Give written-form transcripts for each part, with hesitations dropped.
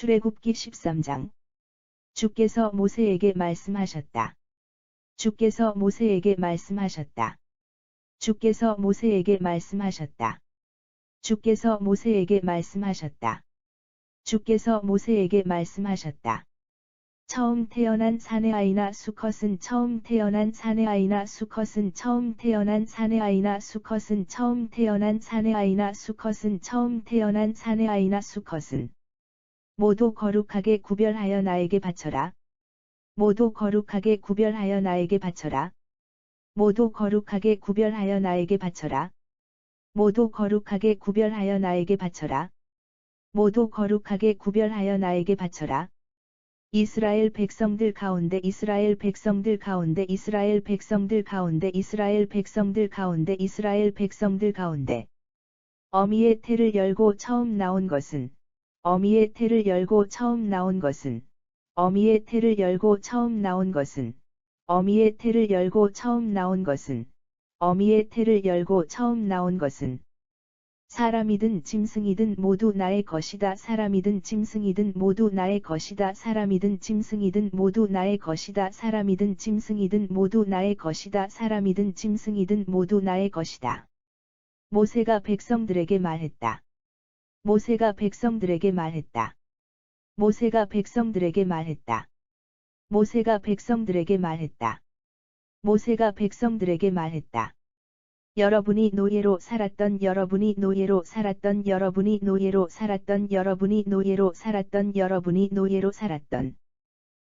출애굽기 13장. 주께서 모세에게 말씀하셨다. 주께서 모세에게 말씀하셨다. 주께서 모세에게 말씀하셨다. 주께서 모세에게 말씀하셨다. 주께서 모세에게 말씀하셨다. 처음 태어난 사내아이나 수컷은 처음 태어난 사내아이나 수컷은 처음 태어난 사내아이나 수컷은 처음 태어난 사내아이나 수컷은 처음 태어난 사내아이나 수컷은 모두 거룩하게 구별하여 나에게 바쳐라. 모두 거룩하게 구별하여 나에게 바쳐라. 모두 거룩하게 구별하여 나에게 바쳐라. 모두 거룩하게 구별하여 나에게 바쳐라. 모두 거룩하게 구별하여 나에게 바쳐라. 이스라엘 백성들 가운데 이스라엘 백성들 가운데 이스라엘 백성들 가운데 이스라엘 백성들 가운데 이스라엘 백성들 가운데 어미의 태를 열고 처음 나온 것은 어미의 태를 열고 처음 나온 것은 어미의 태를 열고 처음 나온 것은 어미의 태를 열고 처음 나온 것은 어미의 태를 열고 처음 나온 것은 사람이든 짐승이든 모두 나의 것이다. 사람이든 짐승이든 모두 나의 것이다. 사람이든 짐승이든 모두 나의 것이다. 사람이든 짐승이든 모두 나의 것이다. 사람이든 짐승이든 모두 나의 것이다. 모세가 백성들에게 말했다. 모세가 백성들에게 말했다. 모세가 백성들에게 말했다. 모세가 백성들에게 말했다. 모세가 백성들에게 말했다. 여러분이 노예로 살았던 여러분이 노예로 살았던 여러분이 노예로 살았던 여러분이 노예로 살았던 여러분이 노예로 살았던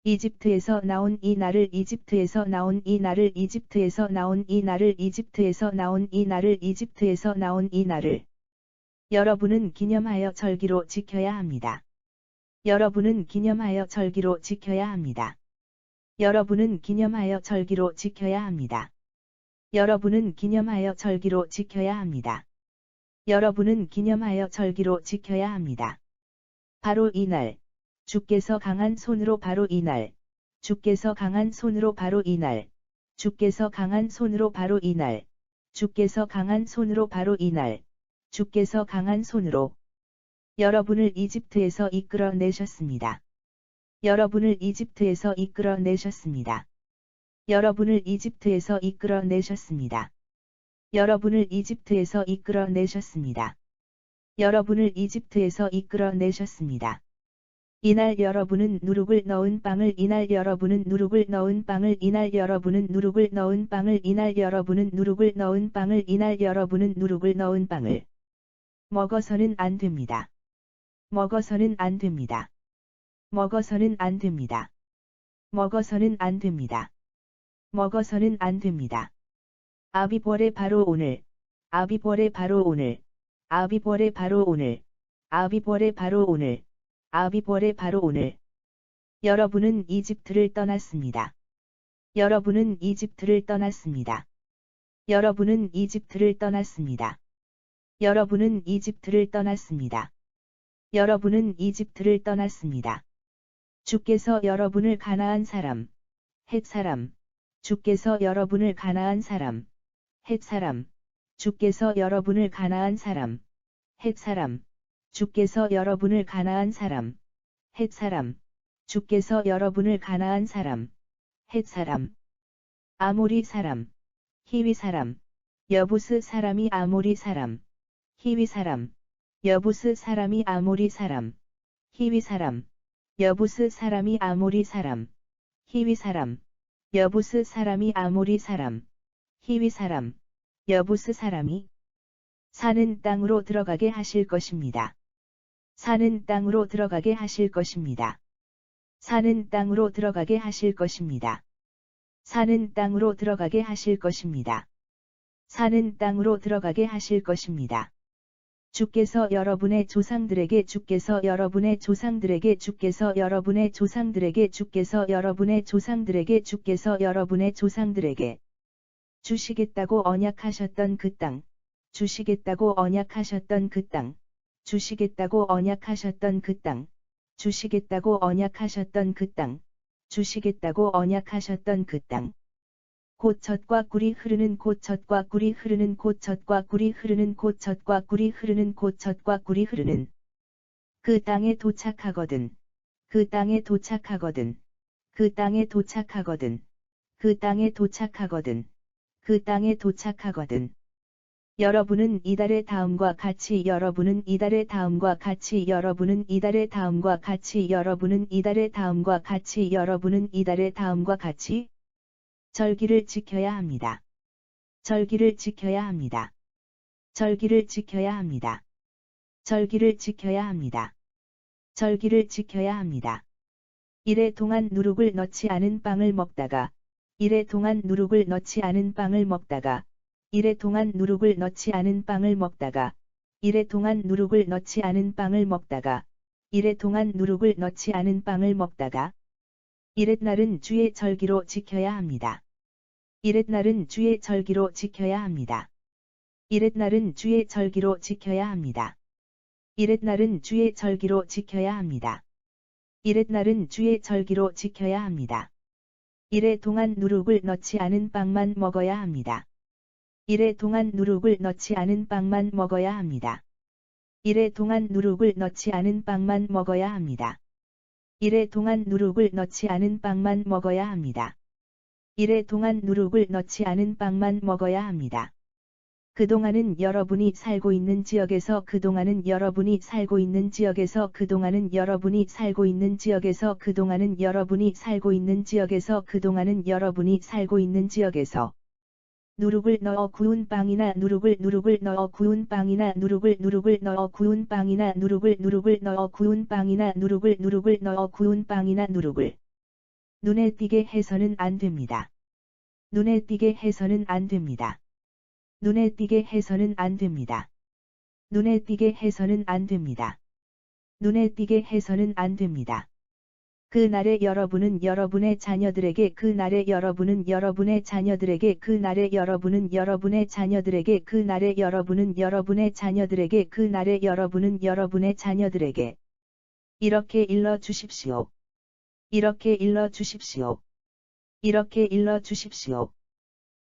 이집트에서 나온 이 날을 이집트에서 나온 이 날을 이집트에서 나온 이 날을 이집트에서 나온 이 날을 이집트에서 나온 이 날을 여러분은 기념하여 절기로 지켜야 합니다. 여러분은 기념하여 절기로 지켜야 합니다. 여러분은 기념하여 절기로 지켜야 합니다. 여러분은 기념하여 절기로 지켜야 합니다. 여러분은 기념하여 절기로 지켜야 합니다. 바로 이날, 주께서 강한 손으로 바로 이날, 주께서 강한 손으로 바로 이날, 주께서 강한 손으로 바로 이날, 주께서 강한 손으로 바로 이날, 주께서 강한 손으로 여러분을 이집트에서 이끌어내셨습니다. 여러분을 이집트에서 이끌어내셨습니다. 여러분을 이집트에서 이끌어내셨습니다. 여러분을 이집트에서 이끌어내셨습니다. 여러분을 이집트에서 이끌어내셨습니다. 이날 여러분은 누룩을 넣은 빵을 이날 여러분은 누룩을 넣은 빵을 이날 여러분은 누룩을 넣은 빵을 이날 여러분은 누룩을 넣은 빵을 이날 여러분은 누룩을 넣은 빵을 먹어서는 안 됩니다. 먹어서는 안 됩니다. 먹어서는 안 됩니다. 먹어서는 안 됩니다. 먹어서는 안 됩니다. 아비벌의 바로 오늘, 아비벌의 바로 오늘, 아비벌의 바로 오늘, 아비벌의 바로 오늘, 아비벌의 바로 오늘. 여러분은 이집트를 떠났습니다. 여러분은 이집트를 떠났습니다. 여러분은 이집트를 떠났습니다. 여러분은 이집트를 떠났습니다. 여러분은 이집트를 떠났습니다. 주께서 여러분을 가나안 사람, 헷 사람, 주께서 여러분을 가나안 사람, 헷 사람, 주께서 여러분을 가나안 사람, 헷 사람, 주께서 여러분을 가나안 사람, 헷 사람, 주께서 여러분을 가나안 사람, 헷 사람, 아모리 사람, 히위 사람, 여부스 사람이 아모리 사람, 히위 사람, 여부스 사람이 아모리 사람, 히위 사람, 여부스 사람이 아모리 사람, 히위 사람, 여부스 사람이 아모리 사람, 히위 사람, 여부스 사람이 사는 땅으로 들어가게 하실 것입니다. 사는 땅으로 들어가게 하실 것입니다. 사는 땅으로 들어가게 하실 것입니다. 사는 땅으로 들어가게 하실 것입니다. 사는 땅으로 들어가게 하실 것입니다. 주께서 여러분의 조상들에게 주께서 여러분의 조상들에게 주께서 여러분의 조상들에게 주께서 여러분의 조상들에게 주께서 여러분의 조상들에게 주시겠다고 언약하셨던 그 땅, 주시겠다고 언약하셨던 그 땅, 주시겠다고 언약하셨던 그 땅, 주시겠다고 언약하셨던 그 땅, 주시겠다고 언약하셨던 그 땅. 곧 젖과 꿀이 흐르는 곧 젖과 꿀이 흐르는 곧 젖과 꿀이 흐르는 곧 젖과 꿀이 흐르는 곧 젖과 꿀이 흐르는 그 땅에 도착하거든. 그 땅에 도착하거든. 그 땅에 도착하거든. 그 땅에 도착하거든. 그 땅에 도착하거든. 여러분은 이달의 다음과 같이 여러분은 이달의 다음과 같이 여러분은 이달의 다음과 같이 여러분은 이달의 다음과 같이 여러분은 이달의 다음과 같이 절기를 지켜야 합니다. 절기를 지켜야 합니다. 절기를 지켜야 합니다. 절기를 지켜야 합니다. 절기를 지켜야 합니다. 이래 동안 누룩을 넣지 않은 빵을 먹다가 이래 동안 누룩을 넣지 않은 빵을 먹다가 이래 동안 누룩을 넣지 않은 빵을 먹다가 이래 동안 누룩을 넣지 않은 빵을 먹다가 이래 동안 누룩을 넣지 않은 빵을 먹다가 이렛날은 주의 절기로 지켜야 합니다. 이렛날은 주의 절기로 지켜야 합니다. 이렛날은 주의 절기로 지켜야 합니다. 이렛날은 주의 절기로 지켜야 합니다. 이렛날은 주의 절기로 지켜야 합니다. 이래 동안 누룩을 넣지 않은 빵만 먹어야 합니다. 이래 동안 누룩을 넣지 않은 빵만 먹어야 합니다. 이래 동안 누룩을 넣지 않은 빵만 먹어야 합니다. 이래 동안 누룩을 넣지 않은 빵만 먹어야 합니다. 이래 동안 누룩을 넣지 않은 빵만 먹어야 합니다. 그동안은 여러분이 살고 있는 지역에서 그동안은 여러분이 살고 있는 지역에서 그동안은 여러분이 살고 있는 지역에서 그동안은 여러분이 살고 있는 지역에서 그동안은 여러분이 살고 있는 지역에서 누룩을 넣어 구운 빵이나 누룩을 넣어 구운 빵이나 누룩을 넣어 구운 빵이나 누룩을 넣어 구운 빵이나 누룩을 넣어 구운 빵이나 누룩을 눈에 띄게 해서는 안 됩니다. 눈에 띄게 해서는 안 됩니다. 눈에 띄게 해서는 안 됩니다. 눈에 띄게 해서는 안 됩니다. 눈에 띄게 해서는 안 됩니다. 그날에 여러분은 여러분의 자녀들에게 그날에 여러분은 여러분의 자녀들에게 그날에 여러분은 여러분의 자녀들에게 그날에 여러분은 여러분의 자녀들에게 그날에 여러분은 여러분의 자녀들에게 이렇게 일러 주십시오. 이렇게 일러 주십시오. 이렇게 일러 주십시오.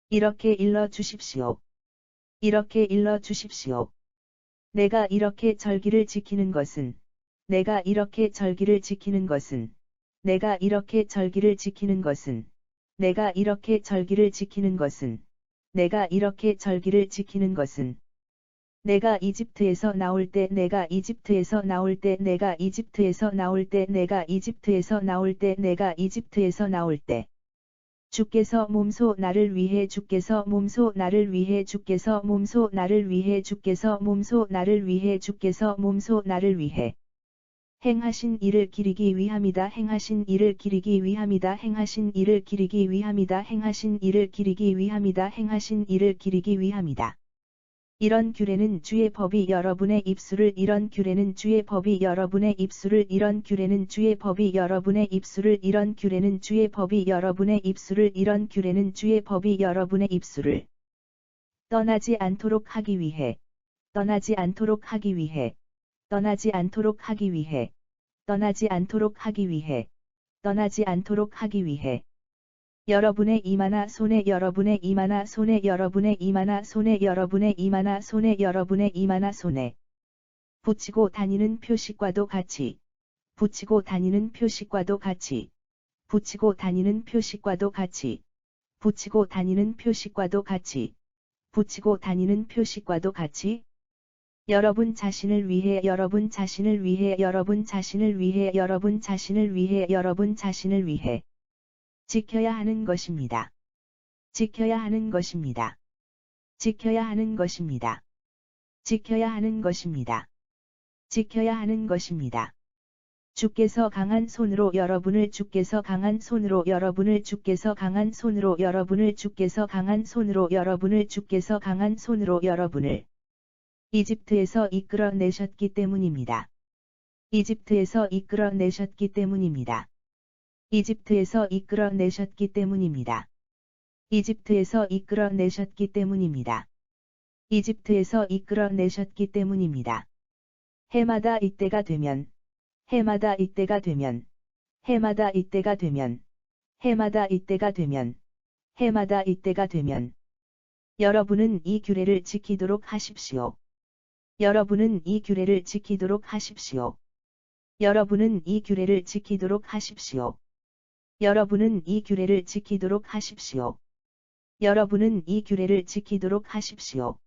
이렇게 일러 주십시오. 이렇게 일러 주십시오. 내가 이렇게 절기를 지키는 것은 내가 이렇게 절기를 지키는 것은 내가 이렇게 절기를 지키는 것은 내가 이렇게 절기를 지키는 것은 내가 이렇게 절기를 지키는 것은 내가 이집트에서 나올 때 내가 이집트에서 나올 때 내가 이집트에서 나올 때 내가 이집트에서 나올 때 내가 이집트에서 나올 때 주께서 몸소 나를 위해 주께서 몸소 나를 위해 주께서 몸소 나를 위해 주께서 몸소 나를 위해 주께서 몸소 나를 위해 행하신 일을 기리기 위함이다. 행하신 일을 기리기 위함이다. 행하신 일을 기리기 위함이다. 행하신 일을 기리기 위함이다. 행하신 일을 기리기 위함이다. 이런 규례는 주의 법이 여러분의 입술을 이런 규례는 주의 법이 여러분의 입술을 이런 규례는 주의 법이 여러분의 입술을 이런 규례는 주의 법이 여러분의 입술을 이런 규례는 주의 법이 여러분의 입술을 떠나지 않도록 하기 위해 떠나지 않도록 하기 위해 떠나지 않도록 하기 위해 떠나지 않도록 하기 위해 떠나지 않도록 하기 위해 여러분의 이마나 손에 여러분의 이마나 손에 여러분의 이마나 손에 여러분의 이마나 손에 여러분의 이마나 손에 붙이고 다니는 표식과도 같이 붙이고 다니는 표식과도 같이 붙이고 다니는 표식과도 같이 붙이고 다니는 표식과도 같이 붙이고 다니는 표식과도 같이 여러분 자신을 위해 여러분 자신을 위해 여러분 자신을 위해 여러분 자신을 위해 여러분 자신을 위해 지켜야 하는 것입니다. 지켜야 하는 것입니다. 지켜야 하는 것입니다. 지켜야 하는 것입니다. 지켜야 하는 것입니다. 주께서 강한 손으로 여러분을 주께서 강한 손으로 여러분을 주께서 강한 손으로 여러분을 주께서 강한 손으로 여러분을 주께서 강한 손으로 여러분을 이집트에서 이끌어내셨기 때문입니다. 이집트에서 이끌어내셨기 때문입니다. 이집트에서 이끌어내셨기 때문입니다. 이집트에서 이끌어내셨기 때문입니다. 이집트에서 이끌어내셨기 때문입니다. 해마다 이때가 되면 해마다 이때가 되면 해마다 이때가 되면 해마다 이때가 되면 해마다 이때가 되면 여러분은 이 규례를 지키도록 하십시오. 여러분은 이 규례를 지키도록 하십시오. 여러분은 이 규례를 지키도록 하십시오. 여러분은 이 규례를 지키도록 하십시오. 여러분은 이 규례를 지키도록 하십시오.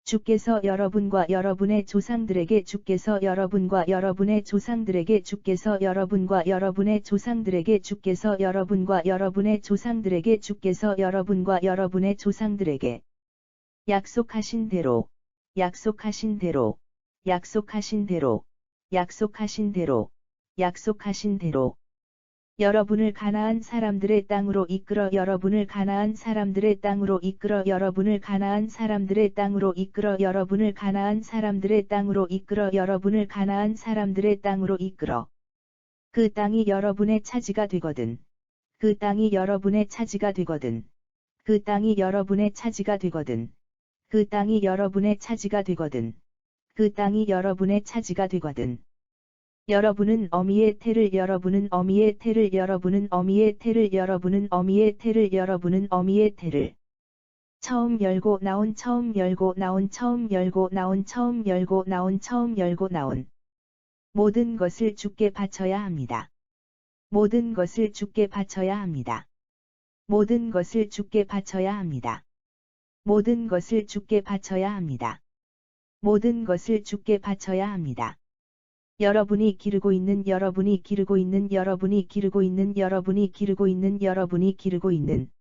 주께서 여러분과 여러분의 조상들에게 주께서 여러분과 여러분의 조상들에게 주께서 여러분과 여러분의 조상들에게 주께서 여러분과 여러분의 조상들에게 주께서 여러분과 여러분의 조상들에게 약속하신 대로 약속하신 대로 약속하신 대로 약속하신 대로 약속하신 대로 여러분을 가나안 사람들의 땅으로 이끌어 여러분을 가나안 사람들의 땅으로 이끌어 여러분을 가나안 사람들의 땅으로 이끌어 여러분을 가나안 사람들의 땅으로 이끌어 여러분을 가나안 사람들의 땅으로 이끌어 그 땅이 여러분의 차지가 되거든. 그 땅이 여러분의 차지가 되거든. 그 땅이 여러분의 차지가 되거든. 그 땅이 여러분의 차지가 되거든. 그 땅이 여러분의 차지가 되거든. 여러분은 어미의 태를 여러분은 어미의 태를 여러분은 어미의 태를 여러분은 어미의 태를 여러분은 어미의 태를 처음 열고 나온 처음 열고 나온 처음 열고 나온 처음 열고 나온 처음 열고 나온 모든 것을 주께 바쳐야 합니다. 모든 것을 주께 바쳐야 합니다. 모든 것을 주께 바쳐야 합니다. 모든 것을 주께 바쳐야 합니다. 모든 것을 주께 바쳐야 합니다. 여러분이 기르고 있는 여러분이 기르고 있는 여러분이 기르고 있는 여러분이 기르고 있는 여러분이 기르고 있는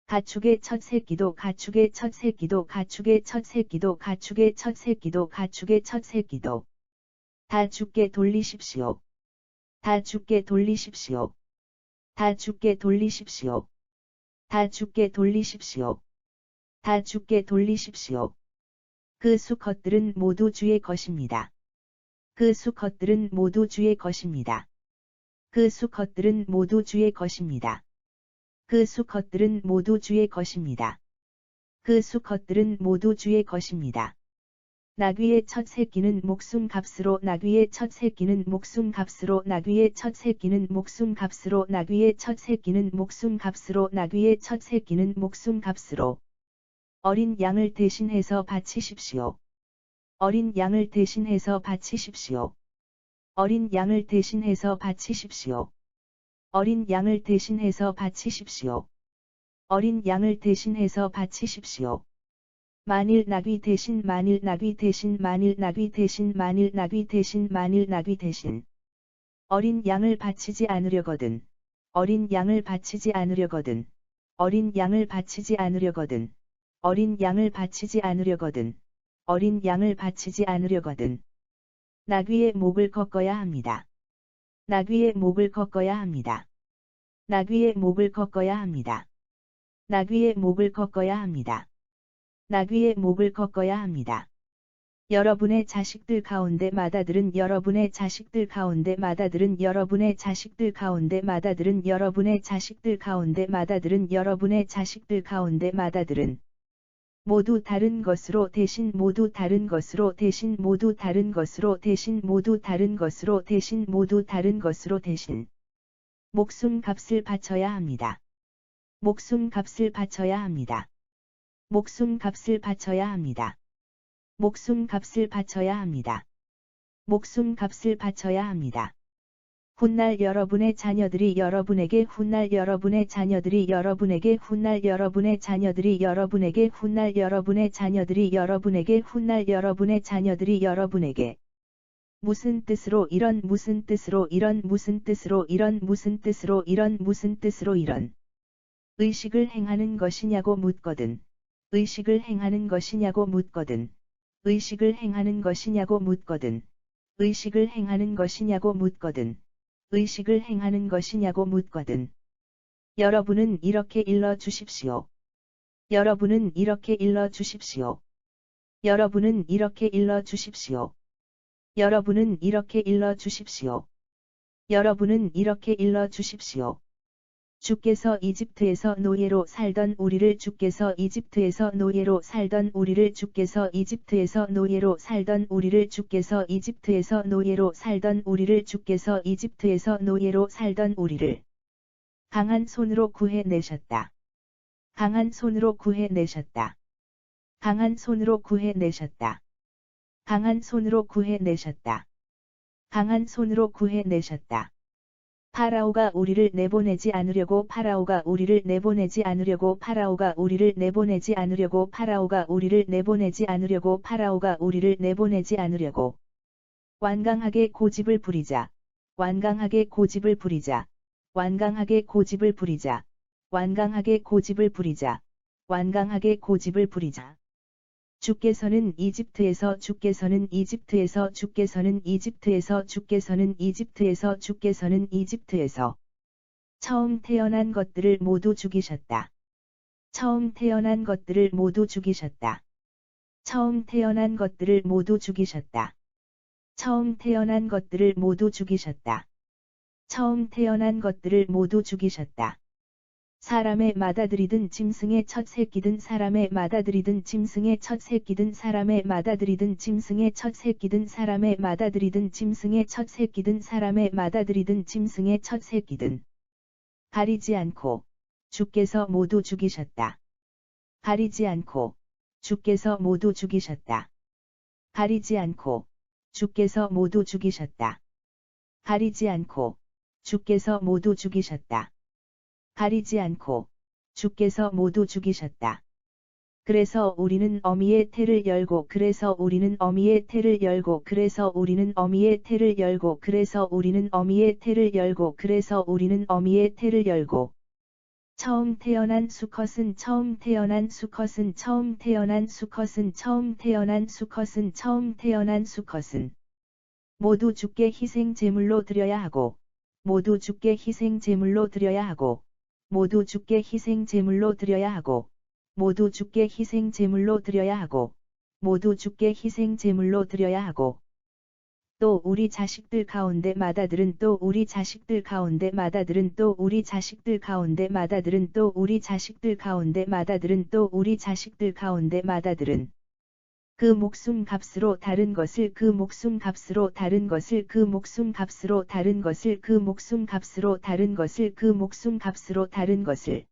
가축의 첫 새끼도 가축의 첫 새끼도 가축의 첫 새끼도 가축의 첫 새끼도 가축의 첫 새끼도 다 주께 돌리십시오. 다 주께 돌리십시오. 다 주께 돌리십시오. 다 주께 돌리십시오. 다 주께 돌리십시오. 그 수컷들은 모두 주의 것입니다. 그 수컷들은 모두 주의 것입니다. 그 수컷들은 모두 주의 것입니다. 그 수컷들은 모두 주의 것입니다. 그 수컷들은 모두 주의 것입니다. 나귀의 첫 새끼는 목숨 값으로 나귀의 첫 새끼는 목숨 값으로 나귀의 첫 새끼는 목숨 값으로 나귀의 첫 새끼는 목숨 값으로 나귀의 첫 새끼는 목숨 값으로 어린 양을 대신해서 바치십시오. 어린 양을 대신해서 바치십시오. 어린 양을 대신해서 바치십시오. 어린 양을 대신해서 바치십시오. 어린 양을 대신해서 바치십시오. 만일 나귀 대신 만일 나귀 대신 만일 나귀 대신 만일 나귀 대신 만일 나귀 대신 어린 양을 바치지 않으려거든. 어린 양을 바치지 않으려거든. 어린 양을 바치지 않으려거든. 어린 양을 바치지 않으려거든. 어린 양을 바치지 않으려거든. 나귀의 목을 꺾어야 합니다. 나귀의 목을 꺾어야 합니다. 나귀의 목을 꺾어야 합니다. 나귀의 목을 꺾어야 합니다. 나귀의 목을 꺾어야 합니다. 여러분의 자식들 가운데 마다들은 여러분의 자식들 가운데 마다들은 여러분의 자식들 가운데 마다들은 여러분의 자식들 가운데 마다들은 여러분의 자식들 가운데 마다들은 모두 다른 것으로 대신 모두 다른 것으로 대신 모두 다른 것으로 대신 모두 다른 것으로 대신 모두 다른 것으로 대신 목숨 값을 바쳐야 합니다. 목숨 값을 바쳐야 합니다. 목숨 값을 바쳐야 합니다. 목숨 값을 바쳐야 합니다. 목숨 값을 바쳐야 합니다. 훗날 여러분의 자녀들이 여러분에게 훗날 여러분의 자녀들이 여러분에게 훗날 여러분의 자녀들이 여러분에게 훗날 여러분의 자녀들이 여러분에게 훗날 여러분의 자녀들이 여러분에게 무슨 뜻으로 이런 무슨 뜻으로 이런 무슨 뜻으로 이런 무슨 뜻으로 이런 무슨 뜻으로 이런 의식을 행하는 것이냐고 묻거든. 의식을 행하는 것이냐고 묻거든. 의식을 행하는 것이냐고 묻거든. 의식을 행하는 것이냐고 묻거든. 의식을 행하는 것이냐고 묻거든. 여러분은 이렇게 일러 주십시오. 여러분은 이렇게 일러 주십시오. 여러분은 이렇게 일러 주십시오. 여러분은 이렇게 일러 주십시오. 여러분은 이렇게 일러 주십시오. 주께서 이집트에서 노예로 살던 우리를 주께서 이집트에서 노예로 살던 우리를 주께서 이집트에서 노예로 살던 우리를 주께서 이집트에서 노예로 살던 우리를 주께서 이집트에서 노예로 살던 우리를 강한 손으로 구해내셨다. 강한 손으로 구해내셨다. 강한 손으로 구해내셨다. 강한 손으로 구해내셨다. 강한 손으로 구해내셨다. 파라오가 우리를 내보내지 않으려고 파라오가 우리를 내보내지 않으려고 파라오가 우리를 내보내지 않으려고 파라오가 우리를 내보내지 않으려고 파라오가 우리를 내보내지 않으려고 완강하게 고집을 부리자. 완강하게 고집을 부리자. 완강하게 고집을 부리자. 완강하게 고집을 부리자. 완강하게 고집을 부리자. 주께서는 이집트에서 주께서는 이집트에서 주께서는 이집트에서 주께서는 이집트에서 주께서는 이집트에서 처음 태어난 것들을 모두 죽이셨다. 처음 태어난 것들을 모두 죽이셨다. 처음 태어난 것들을 모두 죽이셨다. 처음 태어난 것들을 모두 죽이셨다. 처음 태어난 것들을 모두 죽이셨다. 사람의 맏아들이든 짐승의 첫 새끼든 사람의 맏아들이든 짐승의 첫 새끼든 사람의 맏아들이든 짐승의 첫 새끼든 사람의 맏아들이든 짐승의 첫 새끼든 사람의 맏아들이든 짐승의 첫 새끼든 가리지 않고 주께서 모두 죽이셨다. 가리지 않고 주께서 모두 죽이셨다. 가리지 않고 주께서 모두 죽이셨다. 가리지 않고 주께서 모두 죽이셨다. 가리지 않고 주께서 모두 죽이셨다. 그래서 우리는 어미의 태를 열고 그래서 우리는 어미의 태를 열고 그래서 우리는 어미의 태를 열고 그래서 우리는 어미의 태를 열고 그래서 우리는 어미의 태를 열고 처음 태어난 수컷은 처음 태어난 수컷은 처음 태어난 수컷은 처음 태어난 수컷은 처음 태어난 수컷은 모두 주께 희생 제물로 드려야 하고 모두 주께 희생 제물로 드려야 하고 모두 주께 희생 제물로 드려야 하고 모두 주께 희생 제물로 드려야 하고 모두 주께 희생 제물로 드려야 하고 또 우리 자식들 가운데 맏아들은 또 우리 자식들 가운데 맏아들은 또 우리 자식들 가운데 맏아들은 또 우리 자식들 가운데 맏아들은 또 우리 자식들 가운데 맏아들은 그 목숨 값으로 다른 것을 그 목숨 값으로 다른 것을 그 목숨 값으로 다른 것을 그 목숨 값으로 다른 것을 그 목숨 값으로 다른 것을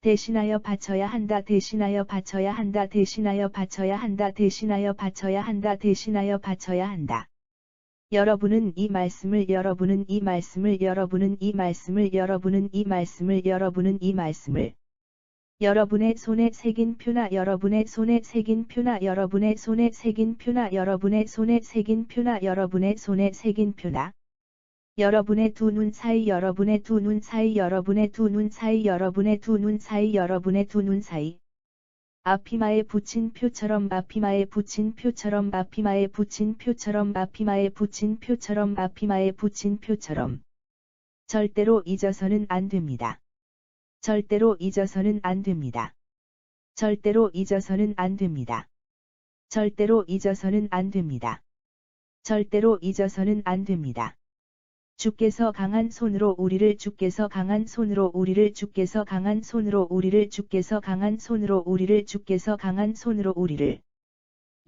대신하여 바쳐야 한다 대신하여 바쳐야 한다 대신하여 바쳐야 한다 대신하여 바쳐야 한다 대신하여 바쳐야 한다. 여러분은 이 말씀을 여러분은 이 말씀을 여러분은 이 말씀을 여러분은 이 말씀을 여러분은 이 말씀을 여러분의 손에 새긴 표나 여러분의 손에 새긴 표나 여러분의 손에 새긴 표나 여러분의 손에 새긴 표나 여러분의 손에 새긴 표나 여러분의 두 눈 사이 여러분의 두 눈 사이 여러분의 두 눈 사이 여러분의 두 눈 사이 여러분의 두 눈 사이 아피마에 붙인 표처럼 아피마에 붙인 표처럼 아피마에 붙인 표처럼 아피마에 붙인 표처럼 아피마에 붙인 표처럼 절대로 잊어서는 안 됩니다. 절대로 잊어서는 안 됩니다. 절대로 잊어서는 안 됩니다. 절대로 잊어서는 안 됩니다. 절대로 잊어서는 안 됩니다. 주께서 강한 손으로 우리를 주께서 강한 손으로 우리를 주께서 강한 손으로 우리를 주께서 강한 손으로 우리를 주께서 강한 손으로 우리를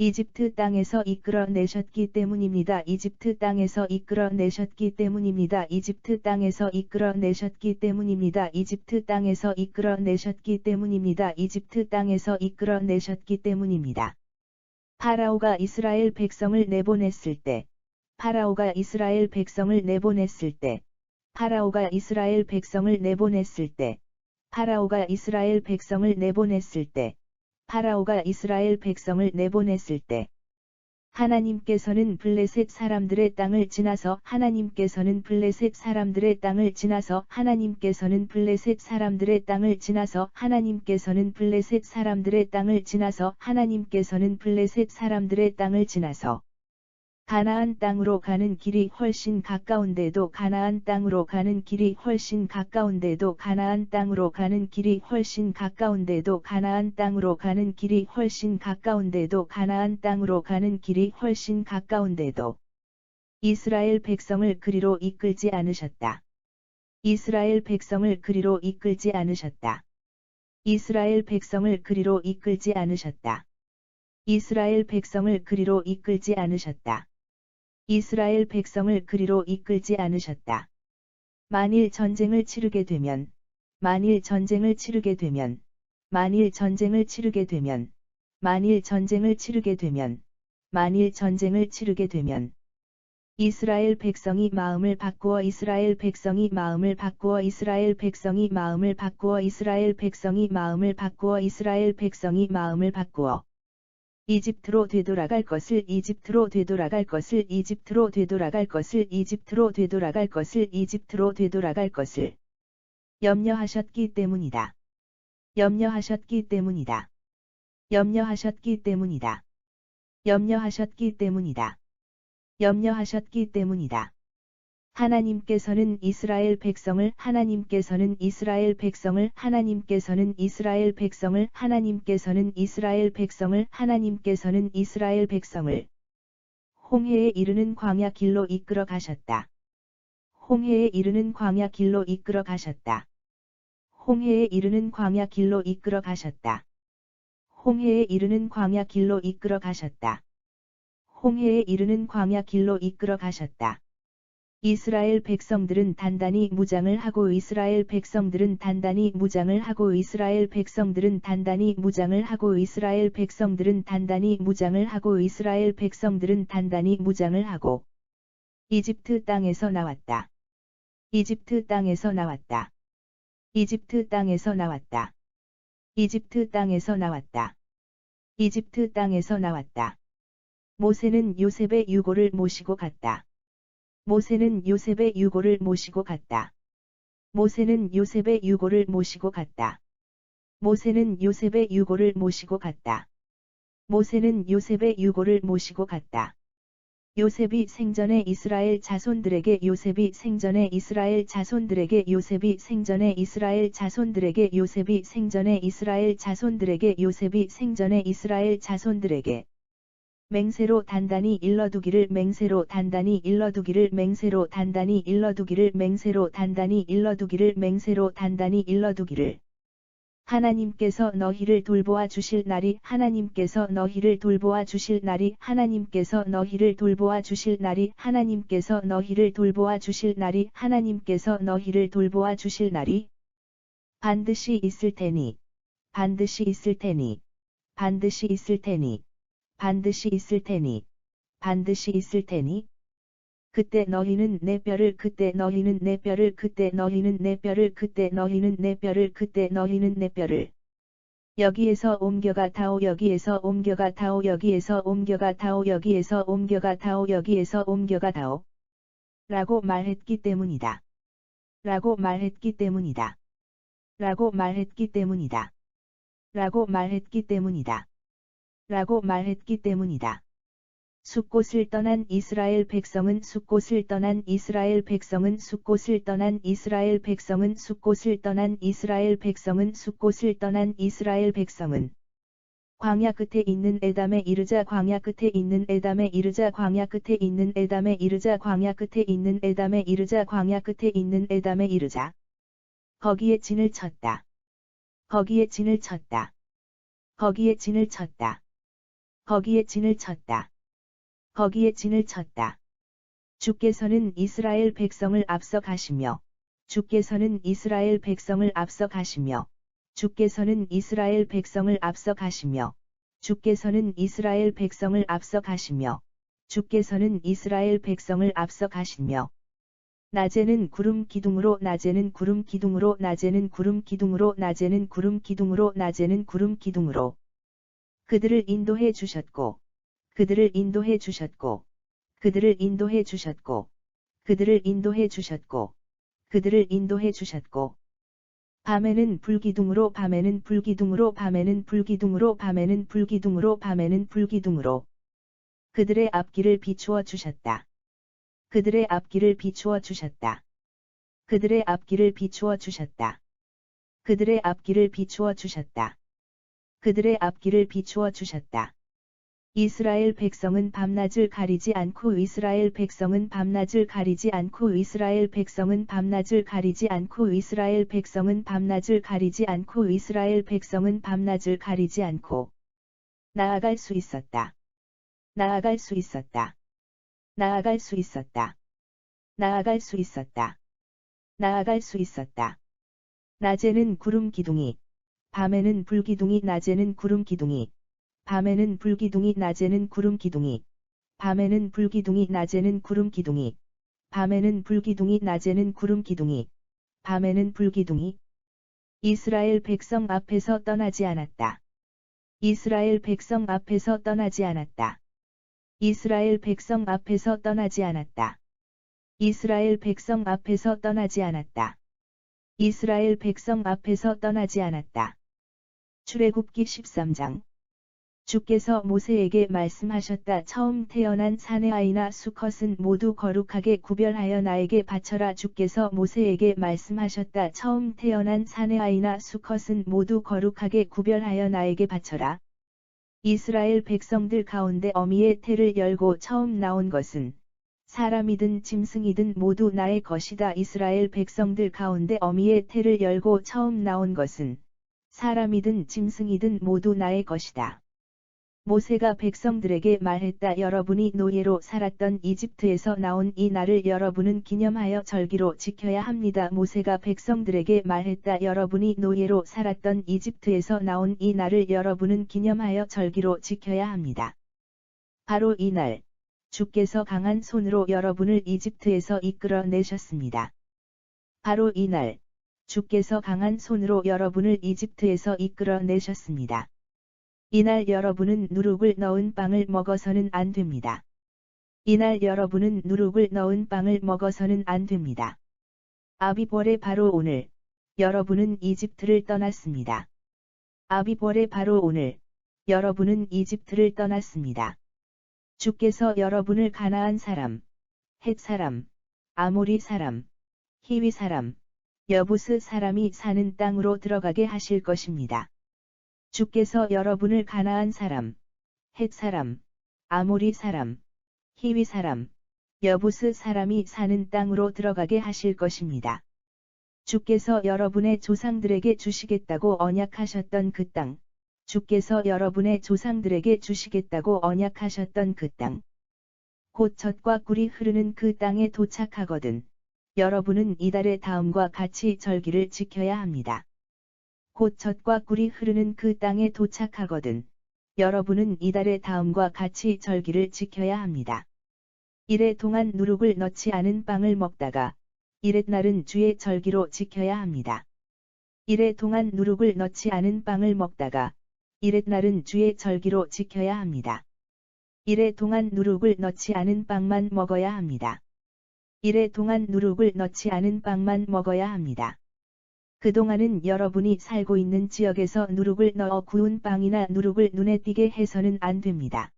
이집트 땅에서 이끌어내셨기 때문입니다. 이집트 땅에서 이끌어내셨기 때문입니다. 이집트 땅에서 이끌어내셨기 때문입니다. 이집트 땅에서 이끌어내셨기 때문입니다. 이집트 땅에서 이끌어내셨기 때문입니다. 파라오가 이스라엘 백성을 내보냈을 때 파라오가 이스라엘 백성을 내보냈을 때 파라오가 이스라엘 백성을 내보냈을 때 파라오가 이스라엘 백성을 내보냈을 때 파라오가 이스라엘 백성을 내보냈을 때 하나님께서는 블레셋 사람들의 땅을 지나서 하나님께서는 블레셋 사람들의 땅을 지나서 하나님께서는 블레셋 사람들의 땅을 지나서 하나님께서는 블레셋 사람들의 땅을 지나서 하나님께서는 블레셋 사람들의 땅을 지나서 가나안 땅으로 가는 길이 훨씬 가까운데도 가나안 땅으로 가는 길이 훨씬 가까운데도 가나안 땅으로 가는 길이 훨씬 가까운데도 가나안 땅으로 가는 길이 훨씬 가까운데도 가나안 땅으로 가는 길이 훨씬 가까운데도 이스라엘 백성을 그리로 이끌지 않으셨다. 이스라엘 백성을 그리로 이끌지 않으셨다. 이스라엘 백성을 그리로 이끌지 않으셨다. 이스라엘 백성을 그리로 이끌지 않으셨다. 이스라엘 백성을 그리로 이끌지 않으셨다. 만일 전쟁을 치르게 되면, 만일 전쟁을 치르게 되면, 만일 전쟁을 치르게 되면, 만일 전쟁을 치르게 되면, 만일 전쟁을 치르게 되면, 이스라엘 백성이 마음을 바꾸어 이스라엘 백성이 마음을 바꾸어 이스라엘 백성이 마음을 바꾸어 이스라엘 백성이 마음을 바꾸어 이스라엘 백성이 마음을 바꾸어 이집트로 되돌아갈 것을 이집트로 되돌아갈 것을 이집트로 되돌아갈 것을 이집트로 되돌아갈 것을 이집트로 되돌아갈 것을 염려하셨기 때문이다. 염려하셨기 때문이다. 염려하셨기 때문이다. 염려하셨기 때문이다. 염려하셨기 때문이다. 하나님께서는 이스라엘 백성을 하나님께서는 이스라엘 백성을 하나님께서는 이스라엘 백성을 하나님께서는 이스라엘 백성을 하나님께서는 이스라엘 백성을 홍해에 이르는 광야 길로 이끌어 가셨다. 홍해에 이르는 광야 길로 이끌어 가셨다. 홍해에 이르는 광야 길로 이끌어 가셨다. 홍해에 이르는 광야 길로 이끌어 가셨다. 홍해에 이르는 광야 길로 이끌어 가셨다. 이스라엘 백성들은 단단히 무장을 하고 이스라엘 백성들은 단단히 무장을 하고 이스라엘 백성들은 단단히 무장을 하고 이스라엘 백성들은 단단히 무장을 하고 이스라엘 백성들은 단단히 무장을 하고 이집트 땅에서 나왔다. 이집트 땅에서 나왔다. 이집트 땅에서 나왔다. 이집트 땅에서 나왔다. 이집트 땅에서 나왔다. 모세는 요셉의 유고를 모시고 갔다. 모세는 요셉의 유고를 모시고 갔다. 모세는 요셉의 유고를 모시고 갔다. 모세는 요셉의 유고를 모시고 갔다. 모세는 요셉의 유고를 모시고 갔다. 요셉이 생전에 이스라엘 자손들에게 요셉이 생전에 이스라엘 자손들에게 요셉이 생전에 이스라엘 자손들에게 요셉이 생전에 이스라엘 자손들에게 요셉이 생전에 이스라엘 자손들에게 맹세로 단단히 일러두기를 맹세로 단단히 일러두기를 맹세로 단단히 일러두기를 맹세로 단단히 일러두기를 맹세로 단단히 일러두기를 하나님께서 너희를 돌보아 주실 날이 하나님께서 너희를 돌보아 주실 날이 하나님께서 너희를 돌보아 주실 날이 하나님께서 너희를 돌보아 주실 날이 하나님께서 너희를 돌보아 주실 날이 반드시 있을 테니 반드시 있을 테니 반드시 있을 테니 반드시 있을 테니 반드시 있을 테니 그때 너희는 내 뼈를 그때 너희는 내 뼈를 그때 너희는 내 뼈를 그때 너희는 내 뼈를 그때 너희는 내 뼈를 여기에서 옮겨가 다오 여기에서 옮겨가 다오 여기에서 옮겨가 다오 여기에서 옮겨가 다오 여기에서 옮겨가 다오 라고 말했기 때문이다. 라고 말했기 때문이다. 라고 말했기 때문이다. 라고 말했기 때문이다. 라고 말했기 때문이다. 숫곳을 떠난 이스라엘 백성은 숫곳을 떠난 이스라엘 백성은 숫곳을 떠난 이스라엘 백성은 숫곳을 떠난 이스라엘 백성은 숫곳을 떠난 이스라엘 백성은 광야 끝에 있는 에담에 이르자 광야 끝에 있는 에담에 이르자 광야 끝에 있는 에담에 이르자 광야 끝에 있는 에담에 이르자 광야 끝에 있는 에담에 이르자 거기에 진을 쳤다. 거기에 진을 쳤다. 거기에 진을 쳤다. 거기에 진을 쳤다. 거기에 진을 쳤다. 주께서는 이스라엘 백성을 앞서 가시며 주께서는 이스라엘 백성을 앞서 가시며 주께서는 이스라엘 백성을 앞서 가시며 주께서는 이스라엘 백성을 앞서 가시며 주께서는 이스라엘 백성을 앞서 가시며 낮에는 구름 기둥으로 낮에는 구름 기둥으로 낮에는 구름 기둥으로 낮에는 구름 기둥으로 낮에는 구름 기둥으로 그들을 인도해 주셨고 그들을 인도해 주셨고 그들을 인도해 주셨고 그들을 인도해 주셨고 그들을 인도해 주셨고 밤에는 불기둥으로 밤에는 불기둥으로 밤에는 불기둥으로 밤에는 불기둥으로 밤에는 불기둥으로 그들의 앞길을 비추어 주셨다. 그들의 앞길을 비추어 주셨다. 그들의 앞길을 비추어 주셨다. 그들의 앞길을 비추어 주셨다. 그들의 앞길을 비추어 주셨다. 이스라엘 백성은 밤낮을 가리지 않고 이스라엘 백성은 밤낮을 가리지 않고 이스라엘 백성은 밤낮을 가리지 않고 이스라엘 백성은 밤낮을 가리지 않고 이스라엘 백성은 밤낮을 가리지 않고 나아갈 수 있었다. 나아갈 수 있었다. 나아갈 수 있었다. 나아갈 수 있었다. 나아갈 수 있었다. 낮에는 구름 기둥이 밤에는 불기둥이 낮에는 구름 기둥이 밤에는 불기둥이 낮에는 구름 기둥이 밤에는 불기둥이 낮에는 구름기둥이. 밤에는 불기둥이 낮에는 구름기둥이. 밤에는 불기둥이. 이스라엘 백성 앞에서 떠나지 않았다. 이스라엘 백성 앞에서 떠나지 않았다. 이스라엘 백성 앞에서 떠나지 않았다. 이스라엘 백성 앞에서 떠나지 않았다. 이스라엘 백성 앞에서 떠나지 않았다. 출애굽기 13장. 주께서 모세에게 말씀하셨다. 처음 태어난 사내 아이나 수컷은 모두 거룩하게 구별하여 나에게 바쳐라. 주께서 모세에게 말씀하셨다. 처음 태어난 사내 아이나 수컷은 모두 거룩하게 구별하여 나에게 바쳐라. 이스라엘 백성들 가운데 어미의 태를 열고 처음 나온 것은 사람이든 짐승이든 모두 나의 것이다. 이스라엘 백성들 가운데 어미의 태를 열고 처음 나온 것은 사람이든 짐승이든 모두 나의 것이다. 모세가 백성들에게 말했다. 여러분이 노예로 살았던 이집트에서 나온 이 날을 여러분은 기념하여 절기로 지켜야 합니다. 모세가 백성들에게 말했다. 여러분이 노예로 살았던 이집트에서 나온 이 날을 여러분은 기념하여 절기로 지켜야 합니다. 바로 이 날, 주께서 강한 손으로 여러분을 이집트에서 이끌어 내셨습니다. 바로 이 날, 주께서 강한 손으로 여러분을 이집트에서 이끌어 내셨습니다. 이날 여러분은 누룩을 넣은 빵을 먹어서는 안 됩니다. 이날 여러분은 누룩을 넣은 빵을 먹어서는 안 됩니다. 아비벌의 바로 오늘, 여러분은 이집트를 떠났습니다. 아비벌의 바로 오늘, 여러분은 이집트를 떠났습니다. 주께서 여러분을 가나안 사람, 헷 사람, 아모리 사람, 히위 사람, 여부스 사람이 사는 땅으로 들어가게 하실 것입니다. 주께서 여러분을 가나안 사람, 헷 사람, 아모리 사람, 히위 사람, 여부스 사람이 사는 땅으로 들어가게 하실 것입니다. 주께서 여러분의 조상들에게 주시겠다고 언약하셨던 그 땅, 주께서 여러분의 조상들에게 주시겠다고 언약하셨던 그 땅. 곧 젖과 꿀이 흐르는 그 땅에 도착하거든 여러분은 이달의 다음과 같이 절기를 지켜야 합니다. 곧 젖과 꿀이 흐르는 그 땅에 도착하거든 여러분은 이달의 다음과 같이 절기를 지켜야 합니다. 이래 동안 누룩을 넣지 않은 빵을 먹다가 이렛날은 주의 절기로 지켜야 합니다. 이래 동안 누룩을 넣지 않은 빵을 먹다가 이렛날은 주의 절기로 지켜야 합니다. 이래 동안 누룩을 넣지 않은 빵만 먹어야 합니다. 이래 동안 누룩을 넣지 않은 빵만 먹어야 합니다. 그동안은 여러분이 살고 있는 지역에서 누룩을 넣어 구운 빵이나 누룩을 눈에 띄게 해서는 안 됩니다.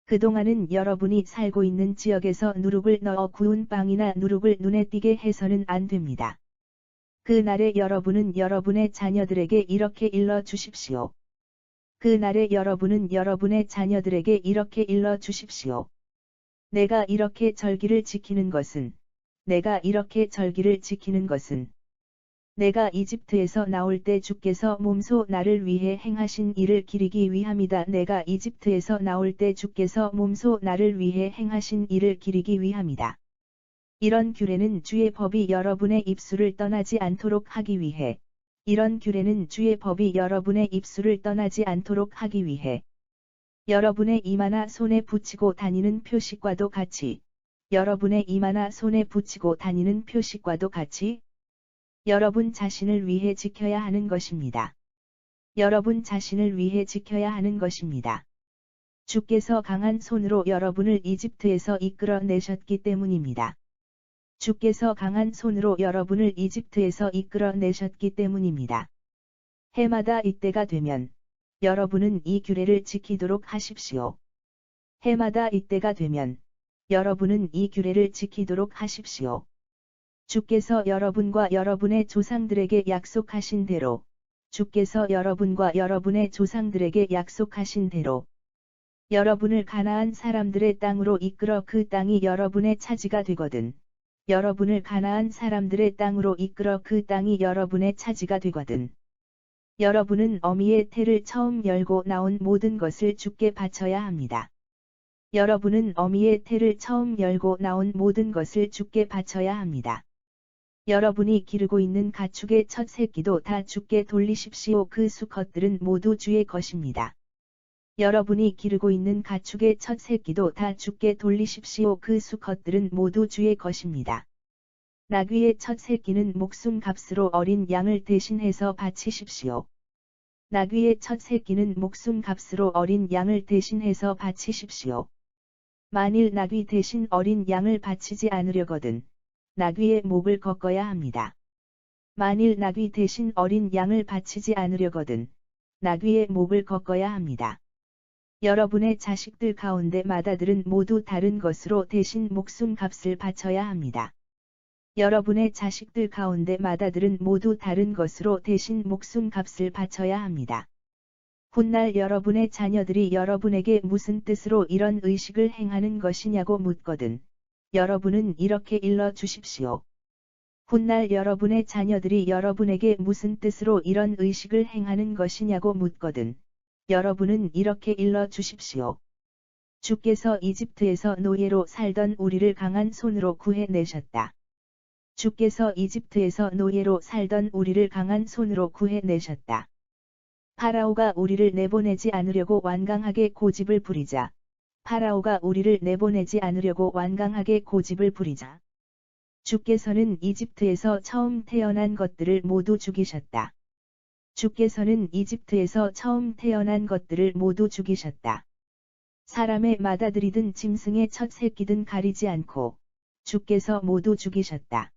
그동안은 여러분이 살고 있는 지역에서 누룩을 넣어 구운 빵이나 누룩을 눈에 띄게 해서는 안 됩니다. 그날에 여러분은 여러분의 자녀들에게 이렇게 일러 주십시오. 그날에 여러분은 여러분의 자녀들에게 이렇게 일러 주십시오. 내가 이렇게 절기를 지키는 것은, 내가 이렇게 절기를 지키는 것은, 내가 이집트에서 나올 때 주께서 몸소 나를 위해 행하신 일을 기리기 위함이다. 내가 이집트에서 나올 때 주께서 몸소 나를 위해 행하신 일을 기리기 위함이다. 이런 규례는 주의 법이 여러분의 입술을 떠나지 않도록 하기 위해, 이런 규례는 주의 법이 여러분의 입술을 떠나지 않도록 하기 위해, 여러분의 이마나 손에 붙이고 다니는 표식과도 같이, 여러분의 이마나 손에 붙이고 다니는 표식과도 같이, 여러분 자신을 위해 지켜야 하는 것입니다. 여러분 자신을 위해 지켜야 하는 것입니다. 주께서 강한 손으로 여러분을 이집트에서 이끌어 내셨기 때문입니다. 주께서 강한 손으로 여러분을 이집트에서 이끌어 내셨기 때문입니다. 해마다 이때가 되면 여러분은 이 규례를 지키도록 하십시오. 해마다 이때가 되면 여러분은 이 규례를 지키도록 하십시오. 주께서 여러분과 여러분의 조상들에게 약속하신 대로, 주께서 여러분과 여러분의 조상들에게 약속하신 대로, 여러분을 가나안 사람들의 땅으로 이끌어 그 땅이 여러분의 차지가 되거든, 여러분을 가나안 사람들의 땅으로 이끌어 그 땅이 여러분의 차지가 되거든, 여러분은 어미의 태를 처음 열고 나온 모든 것을 주께 바쳐야 합니다. 여러분은 어미의 태를 처음 열고 나온 모든 것을 주께 바쳐야 합니다. 여러분이 기르고 있는 가축의 첫 새끼도 다 주께 돌리십시오. 그 수컷들은 모두 주의 것입니다. 여러분이 기르고 있는 가축의 첫 새끼도 다 주께 돌리십시오. 그 수컷들은 모두 주의 것입니다. 나귀의 첫 새끼는 목숨 값으로 어린 양을 대신해서 바치십시오. 나귀의 첫 새끼는 목숨 값으로 어린 양을 대신해서 바치십시오. 만일 나귀 대신 어린 양을 바치지 않으려거든 나귀의 목을 꺾어야 합니다. 만일 나귀 대신 어린 양을 바치지 않으려거든 나귀의 목을 꺾어야 합니다. 여러분의 자식들 가운데 맏아들은 모두 다른 것으로 대신 목숨 값을 바쳐야 합니다. 여러분의 자식들 가운데 맏아들은 모두 다른 것으로 대신 목숨 값을 바쳐야 합니다. 훗날 여러분의 자녀들이 여러분에게 무슨 뜻으로 이런 의식을 행하는 것이냐고 묻거든 여러분은 이렇게 일러 주십시오. 훗날 여러분의 자녀들이 여러분에게 무슨 뜻으로 이런 의식을 행하는 것이냐고 묻거든 여러분은 이렇게 일러 주십시오. 주께서 이집트에서 노예로 살던 우리를 강한 손으로 구해내셨다. 주께서 이집트에서 노예로 살던 우리를 강한 손으로 구해내셨다. 파라오가 우리를 내보내지 않으려고 완강하게 고집을 부리자. 파라오가 우리를 내보내지 않으려고 완강하게 고집을 부리자. 주께서는 이집트에서 처음 태어난 것들을 모두 죽이셨다. 주께서는 이집트에서 처음 태어난 것들을 모두 죽이셨다. 사람의 맏아들이든 짐승의 첫 새끼든 가리지 않고 주께서 모두 죽이셨다.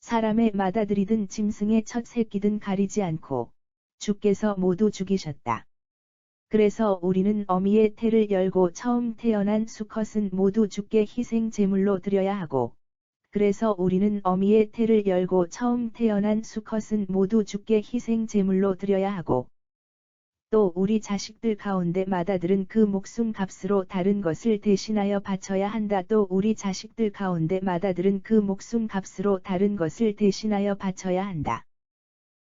사람의 맏아들이든 짐승의 첫 새끼든 가리지 않고 주께서 모두 죽이셨다. 그래서 우리는 어미의 태를 열고 처음 태어난 수컷은 모두 주께 희생 제물로 드려야 하고 그래서 우리는 어미의 태를 열고 처음 태어난 수컷은 모두 주께 희생 제물로 드려야 하고 또 우리 자식들 가운데 맏아들은 그 목숨 값으로 다른 것을 대신하여 바쳐야 한다. 또 우리 자식들 가운데 맏아들은 그 목숨 값으로 다른 것을 대신하여 바쳐야 한다.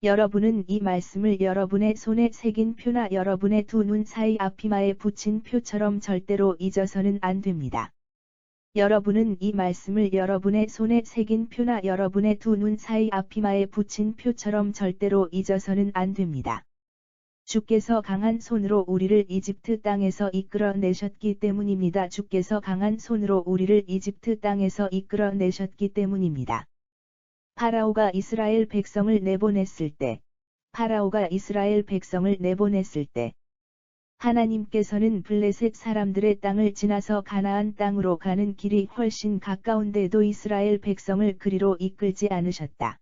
여러분은 이 말씀을 여러분의 손에 새긴 표나 여러분의 두 눈 사이 앞이마에 붙인 표처럼 절대로 잊어서는 안 됩니다. 여러분은 이 말씀을 여러분의 손에 새긴 표나 여러분의 두 눈 사이 앞이마에 붙인 표처럼 절대로 잊어서는 안 됩니다. 주께서 강한 손으로 우리를 이집트 땅에서 이끌어내셨기 때문입니다. 주께서 강한 손으로 우리를 이집트 땅에서 이끌어내셨기 때문입니다. 파라오가 이스라엘 백성을 내보냈을 때, 파라오가 이스라엘 백성을 내보냈을 때, 하나님께서는 블레셋 사람들의 땅을 지나서 가나안 땅으로 가는 길이 훨씬 가까운데도 이스라엘 백성을 그리로 이끌지 않으셨다.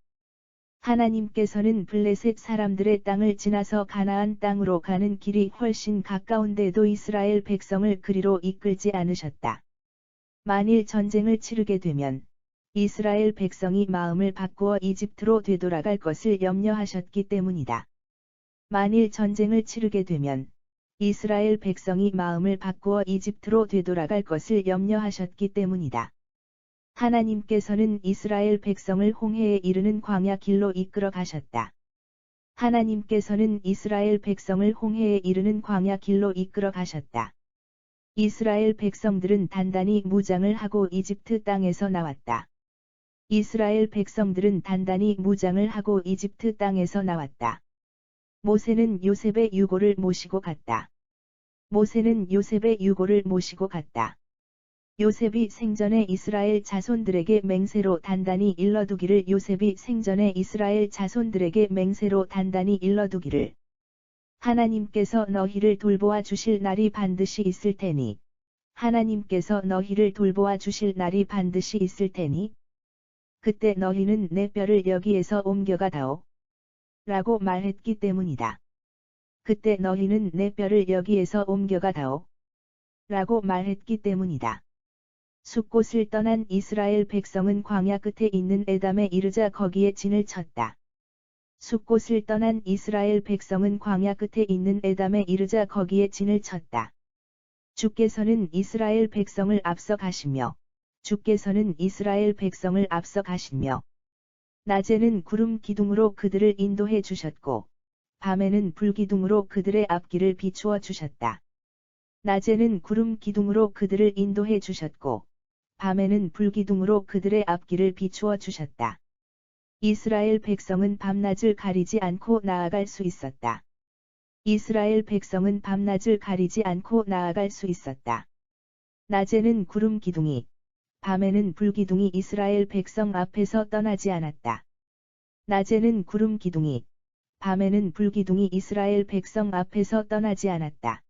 하나님께서는 블레셋 사람들의 땅을 지나서 가나안 땅으로 가는 길이 훨씬 가까운데도 이스라엘 백성을 그리로 이끌지 않으셨다. 만일 전쟁을 치르게 되면 이스라엘 백성이 마음을 바꾸어 이집트로 되돌아갈 것을 염려하셨기 때문이다. 만일 전쟁을 치르게 되면 이스라엘 백성이 마음을 바꾸어 이집트로 되돌아갈 것을 염려하셨기 때문이다. 하나님께서는 이스라엘 백성을 홍해에 이르는 광야 길로 이끌어 가셨다. 하나님께서는 이스라엘 백성을 홍해에 이르는 광야 길로 이끌어 가셨다. 이스라엘 백성들은 단단히 무장을 하고 이집트 땅에서 나왔다. 이스라엘 백성들은 단단히 무장을 하고 이집트 땅에서 나왔다. 모세는 요셉의 유고를 모시고 갔다. 모세는 요셉의 유고를 모시고 갔다. 요셉이 생전에 이스라엘 자손들에게 맹세로 단단히 일러두기를 요셉이 생전에 이스라엘 자손들에게 맹세로 단단히 일러두기를 하나님께서 너희를 돌보아 주실 날이 반드시 있을 테니 하나님께서 너희를 돌보아 주실 날이 반드시 있을 테니 그때 너희는 내 뼈를 여기에서 옮겨가다오 라고 말했기 때문이다. 그때 너희는 내 뼈를 여기에서 옮겨가다오 라고 말했기 때문이다. 숫곳을 떠난 이스라엘 백성은 광야 끝에 있는 에담에 이르자 거기에 진을 쳤다. 숫곳을 떠난 이스라엘 백성은 광야 끝에 있는 에담에 이르자 거기에 진을 쳤다. 주께서는 이스라엘 백성을 앞서 가시며 주께서는 이스라엘 백성을 앞서 가시며 낮에는 구름 기둥으로 그들을 인도해 주셨고 밤에는 불기둥으로 그들의 앞길을 비추어 주셨다. 낮에는 구름 기둥으로 그들을 인도해 주셨고 밤에는 불기둥으로 그들의 앞길을 비추어 주셨다. 이스라엘 백성은 밤낮을 가리지 않고 나아갈 수 있었다. 이스라엘 백성은 밤낮을 가리지 않고 나아갈 수 있었다. 낮에는 구름 기둥이, 밤에는 불 기둥이 이스라엘 백성 앞에서 떠나지 않았다. 낮에는 구름 기둥이, 밤에는 불 기둥이 이스라엘 백성 앞에서 떠나지 않았다.